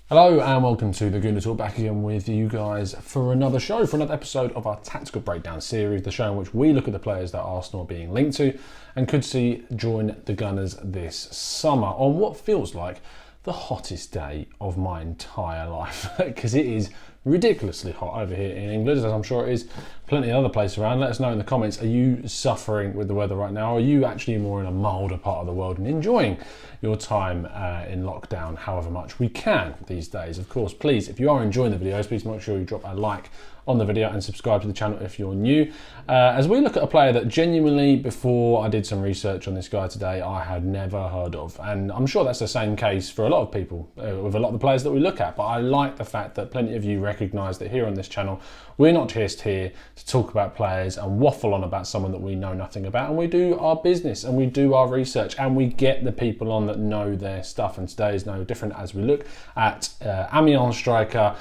Hello and welcome to the Gooner Talk, back again with you guys for another show, for another episode of our Tactical Breakdown series, the show in which we look at the players that Arsenal are being linked to and could see join the Gunners this summer on what feels like the hottest day of my entire life, because it is ridiculously hot over here in England, as I'm sure it is plenty of other places around. Let us know in the comments, are you suffering with the weather right now? Or are you actually more in a milder part of the world and enjoying your time in lockdown however much we can these days? Of course, please, if you are enjoying the videos, please make sure you drop a like on the video and subscribe to the channel if you're new. As we look at a player that genuinely, before I did some research on this guy today, I had never heard of. And I'm sure that's the same case for a lot of people, with a lot of the players that we look at. But I like the fact that plenty of you recognise that here on this channel, we're not just here to talk about players and waffle on about someone that we know nothing about. And we do our business and we do our research and we get the people on that know their stuff. And today is no different as we look at Amiens striker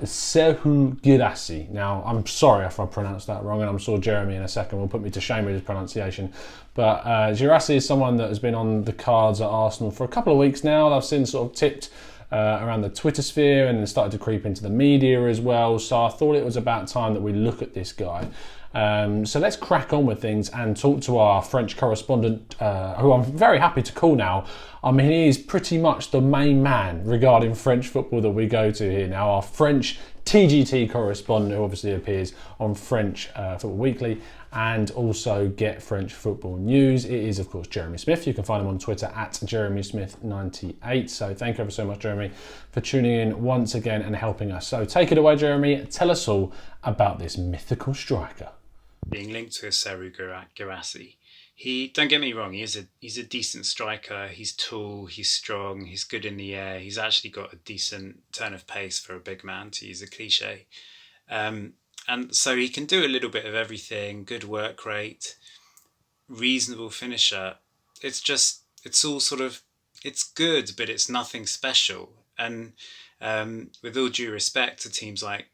Serhou Guirassey. Now, I'm sorry if I pronounced that wrong, and I'm sure Jeremy in a second will put me to shame with his pronunciation. But Guirassey is someone that has been on the cards at Arsenal for a couple of weeks now. I've seen sort of tipped around the Twitter sphere and then started to creep into the media as well. So I thought it was about time that we look at this guy. So let's crack on with things and talk to our French correspondent, who I'm very happy to call now. I mean, he is pretty much the main man regarding French football that we go to here now. Our French TGT correspondent, who obviously appears on French Football Weekly and also Get French Football News. It is, of course, Jeremy Smith. You can find him on Twitter at JeremySmith98. So thank you ever so much, Jeremy, for tuning in once again and helping us. So take it away, Jeremy. Tell us all about this mythical striker. Being linked to a Serhou Guirassey. Don't get me wrong, he's a decent striker. He's tall, he's strong, he's good in the air. He's actually got a decent turn of pace for a big man, to use a cliche. And so he can do a little bit of everything, good work rate, reasonable finisher. It's good, but it's nothing special. And with all due respect to teams like,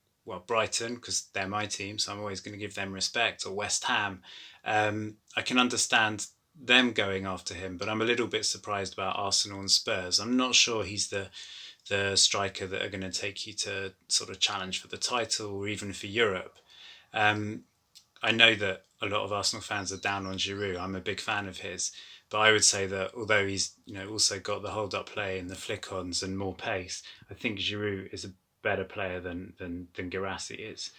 Brighton, because they're my team, so I'm always going to give them respect, or West Ham, I can understand them going after him, but I'm a little bit surprised about Arsenal and Spurs. I'm not sure he's the striker that are going to take you to sort of challenge for the title or even for Europe. I know that a lot of Arsenal fans are down on Giroud. I'm a big fan of his, but I would say that although he's also got the hold-up play and the flick-ons and more pace, I think Giroud is a better player than Guirassey is.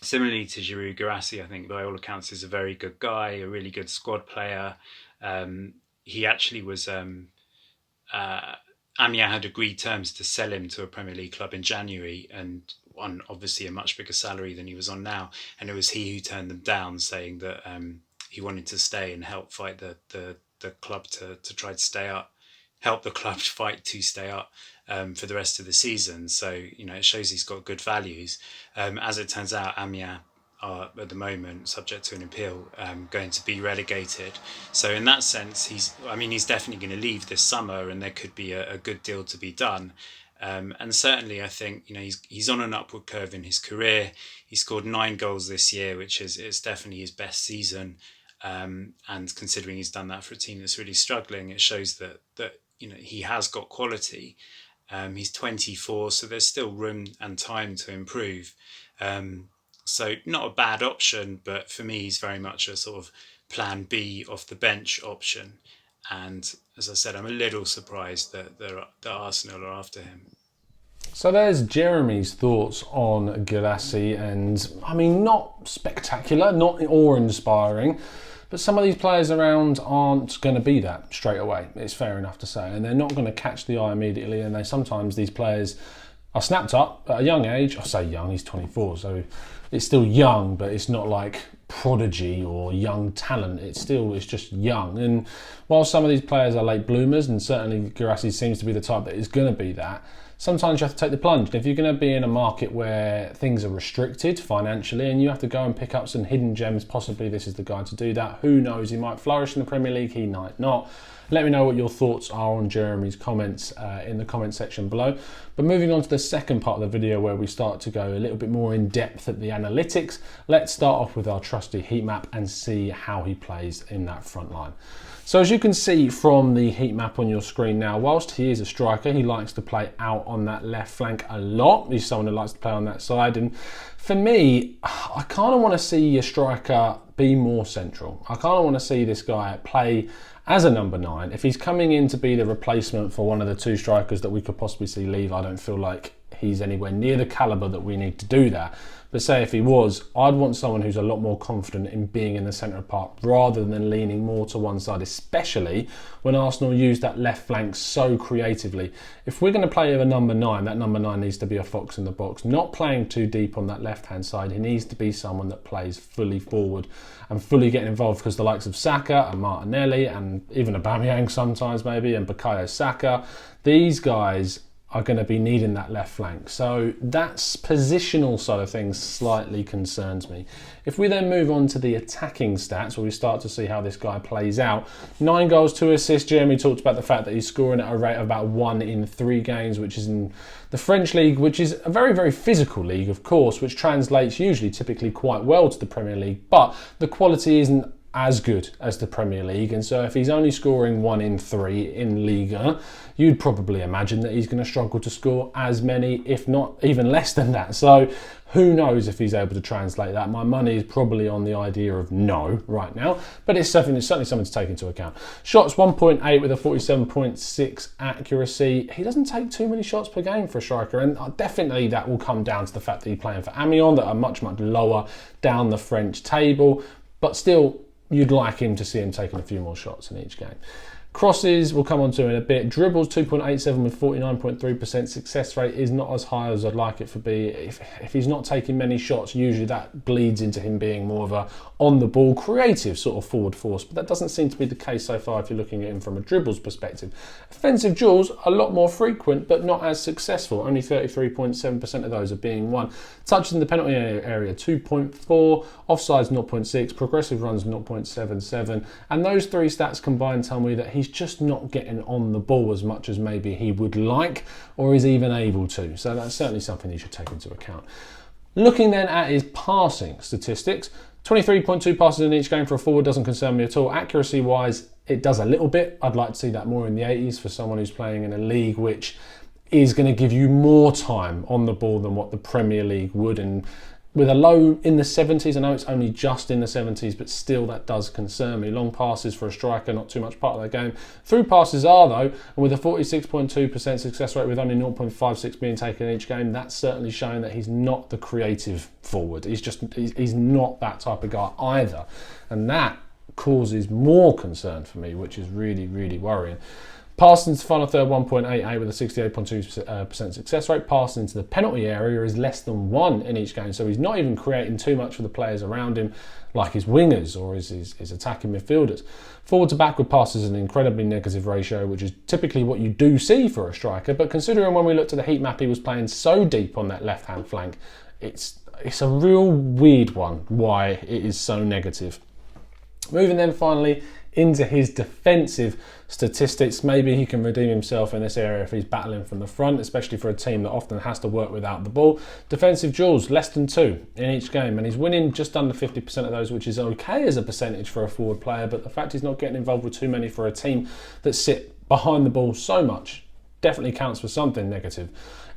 Similarly to Giroud, Guirassey, I think by all accounts is a very good guy, a really good squad player. He actually was Amiens had agreed terms to sell him to a Premier League club in January, and on obviously a much bigger salary than he was on now. And it was he who turned them down, saying that he wanted to stay and help fight the club to try to stay up. Help the club fight to stay up for the rest of the season. So, it shows he's got good values. As it turns out, Amiens are at the moment, subject to an appeal, going to be relegated. So in that sense, he's definitely going to leave this summer, and there could be a good deal to be done. And certainly I think, he's on an upward curve in his career. He scored 9 goals this year, which is definitely his best season. And considering he's done that for a team that's really struggling, it shows that he has got quality. He's 24, so there's still room and time to improve. So not a bad option, but for me, he's very much a sort of plan B off the bench option. And as I said, I'm a little surprised that Arsenal are after him. So there's Jeremy's thoughts on Guirassey, and I mean, not spectacular, not awe-inspiring, but some of these players around aren't going to be that straight away. It's fair enough to say, and they're not going to catch the eye immediately. And sometimes these players are snapped up at a young age. I say young, he's 24, so it's still young, but it's not like prodigy or young talent. It's just young. And while some of these players are late bloomers, and certainly Guirassey seems to be the type that is going to be that, sometimes you have to take the plunge. And if you're going to be in a market where things are restricted financially and you have to go and pick up some hidden gems, possibly this is the guy to do that. Who knows, he might flourish in the Premier League, he might not. Let me know what your thoughts are on Jeremy's comments in the comment section below. But moving on to the second part of the video where we start to go a little bit more in depth at the analytics, let's start off with our trusty heat map and see how he plays in that front line. So as you can see from the heat map on your screen now, whilst he is a striker, he likes to play out on that left flank a lot. He's someone who likes to play on that side. And for me, I kind of want to see a striker be more central. I kind of want to see this guy play as a number 9. If he's coming in to be the replacement for one of the 2 strikers that we could possibly see leave, I don't feel like he's anywhere near the calibre that we need to do that. But say if he was, I'd want someone who's a lot more confident in being in the centre of park rather than leaning more to one side, especially when Arsenal use that left flank so creatively. If we're going to play with a number 9, that number 9 needs to be a fox in the box, not playing too deep on that left-hand side. He needs to be someone that plays fully forward and fully getting involved, because the likes of Saka and Martinelli and even Aubameyang sometimes maybe, and Bukayo Saka, these guys are going to be needing that left flank. So that's positional side of things slightly concerns me. If we then move on to the attacking stats, where we start to see how this guy plays out, 9 goals, 2 assists. Jeremy talked about the fact that he's scoring at a rate of about 1 in 3 games, which is in the French league, which is a very, very physical league, of course, which translates usually typically quite well to the Premier League, but the quality isn't as good as the Premier League, and so if he's only scoring 1 in 3 in Liga, you'd probably imagine that he's going to struggle to score as many, if not even less than that. So who knows if he's able to translate that. My money is probably on the idea of no right now, but it's certainly something to take into account. Shots 1.8 with a 47.6 accuracy. He doesn't take too many shots per game for a striker, and definitely that will come down to the fact that he's playing for Amiens, that are much, much lower down the French table, but still you'd like him to see him taking a few more shots in each game. Crosses, we'll come on to in a bit. Dribbles 2.87 with 49.3%. Success rate is not as high as I'd like it to be. If he's not taking many shots, usually that bleeds into him being more of a on-the-ball, creative sort of forward force. But that doesn't seem to be the case so far if you're looking at him from a dribbles perspective. Offensive duels, a lot more frequent, but not as successful. Only 33.7% of those are being won. Touches in the penalty area, 2.4. Offsides, 0.6. Progressive runs, 0.77. And those 3 stats combined tell me that he's just not getting on the ball as much as maybe he would like or is even able to. So that's certainly something you should take into account. Looking then at his passing statistics, 23.2 passes in each game for a forward doesn't concern me at all. Accuracy wise, it does a little bit. I'd like to see that more in the 80s for someone who's playing in a league which is going to give you more time on the ball than what the Premier League would, and with a low in the 70s, I know it's only just in the 70s, but still that does concern me. Long passes for a striker, not too much part of their game. Through passes are though, and with a 46.2% success rate with only 0.56 being taken in each game, that's certainly showing that he's not the creative forward. He's not that type of guy either. And that causes more concern for me, which is really, really worrying. Passing into the final third, 1.88 with a 68.2% success rate. Passing into the penalty area is less than 1 in each game, so he's not even creating too much for the players around him, like his wingers or his attacking midfielders. Forward to backward passes is an incredibly negative ratio, which is typically what you do see for a striker, but considering when we looked at the heat map, he was playing so deep on that left-hand flank, it's a real weird one why it is so negative. Moving then finally into his defensive statistics. Maybe he can redeem himself in this area if he's battling from the front, especially for a team that often has to work without the ball. Defensive duels, less than 2 in each game, and he's winning just under 50% of those, which is okay as a percentage for a forward player, but the fact he's not getting involved with too many for a team that sit behind the ball so much definitely counts for something negative.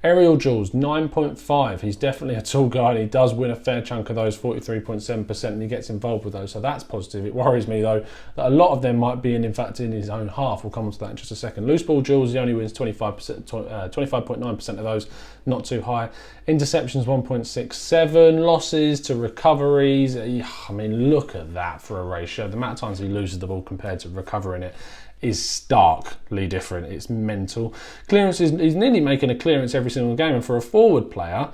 Aerial duels, 9.5. He's definitely a tall guy and he does win a fair chunk of those, 43.7%, and he gets involved with those, so that's positive. It worries me though that a lot of them might be in fact in his own half. We'll come on to that in just a second. Loose ball duels, he only wins 25.9% of those, not too high. Interceptions, 1.67. Losses to recoveries, I mean, look at that for a ratio. The amount of times he loses the ball compared to recovering it is starkly different. It's mental. Clearances, he's nearly making a clearance every single game, and for a forward player,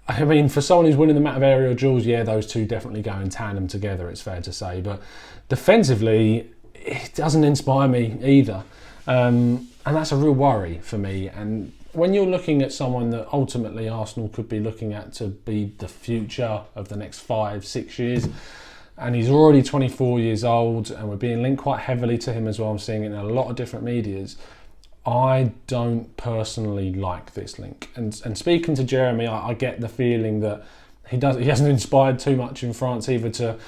I mean, for someone who's winning the amount of aerial duels, yeah, those two definitely go in tandem together, it's fair to say, but defensively it doesn't inspire me either, and that's a real worry for me. And when you're looking at someone that ultimately Arsenal could be looking at to be the future of the next 5-6 years, and he's already 24 years old, and we're being linked quite heavily to him as well. I'm seeing it in a lot of different medias. I don't personally like this link. And speaking to Jeremy, I get the feeling that he hasn't inspired too much in France either to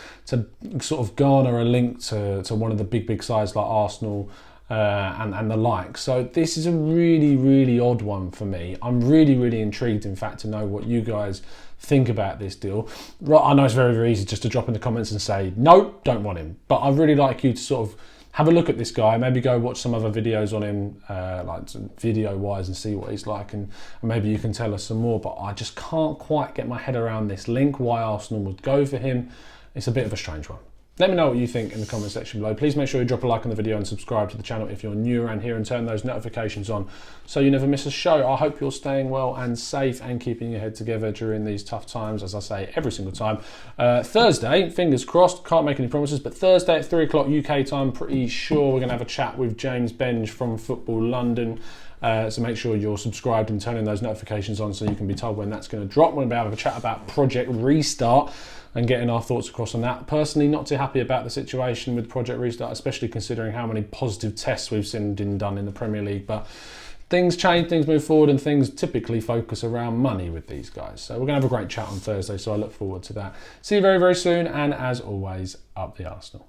sort of garner a link to one of the big sides like Arsenal and the like. So this is a really odd one for me. I'm really intrigued, in fact, to know what you guys think about this deal. Right, I know it's very easy just to drop in the comments and say no, don't want him, but I'd really like you to sort of have a look at this guy, maybe go watch some other videos on him, like video wise, and see what he's like, and maybe you can tell us some more. But I just can't quite get my head around this link, why Arsenal would go for him. It's a bit of a strange one. Let me know what you think in the comment section below. Please make sure you drop a like on the video and subscribe to the channel if you're new around here, and turn those notifications on so you never miss a show. I hope you're staying well and safe and keeping your head together during these tough times, as I say every single time. Thursday, fingers crossed, can't make any promises, but Thursday at 3 o'clock UK time, pretty sure we're going to have a chat with James Benge from Football London. So make sure you're subscribed and turning those notifications on so you can be told when that's going to drop. We're going to be having a chat about Project Restart and getting our thoughts across on that. Personally, not too happy about the situation with Project Restart, especially considering how many positive tests we've seen done in the Premier League. But things change, things move forward, and things typically focus around money with these guys. So we're going to have a great chat on Thursday, so I look forward to that. See you very soon, and as always, up the Arsenal.